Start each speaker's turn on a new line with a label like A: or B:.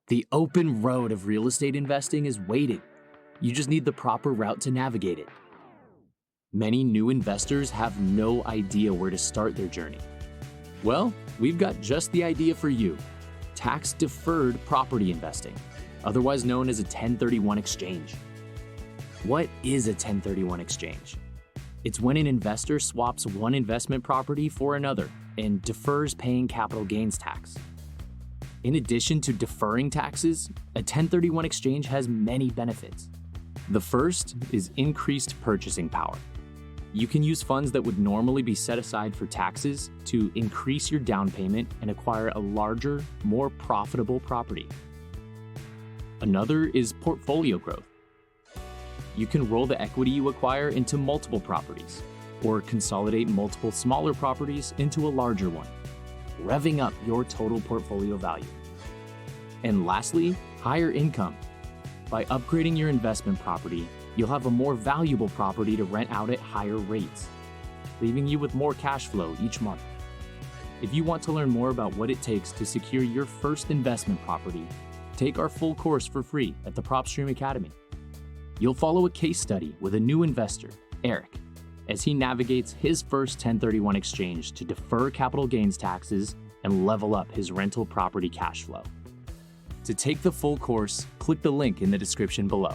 A: The open road of real estate investing is waiting. You just need the proper route to navigate it. Many new investors have no idea where to start their journey. Well, we've got just the idea for you: tax-deferred property investing, otherwise known as a 1031 exchange. What is a 1031 exchange? It's when an investor swaps one investment property for another and defers paying capital gains tax. In addition to deferring taxes, a 1031 exchange has many benefits. The first is increased purchasing power. You can use funds that would normally be set aside for taxes to increase your down payment and acquire a larger, more profitable property. Another is portfolio growth. You can roll the equity you acquire into multiple properties, or consolidate multiple smaller properties into a larger one, revving up your total portfolio value. And lastly, higher income. By upgrading your investment property, you'll have a more valuable property to rent out at higher rates, leaving you with more cash flow each month. If you want to learn more about what it takes to secure your first investment property, take our full course for free at the PropStream Academy. You'll follow a case study with a new investor, Eric, as he navigates his first 1031 exchange to defer capital gains taxes and level up his rental property cash flow. To take the full course, click the link in the description below.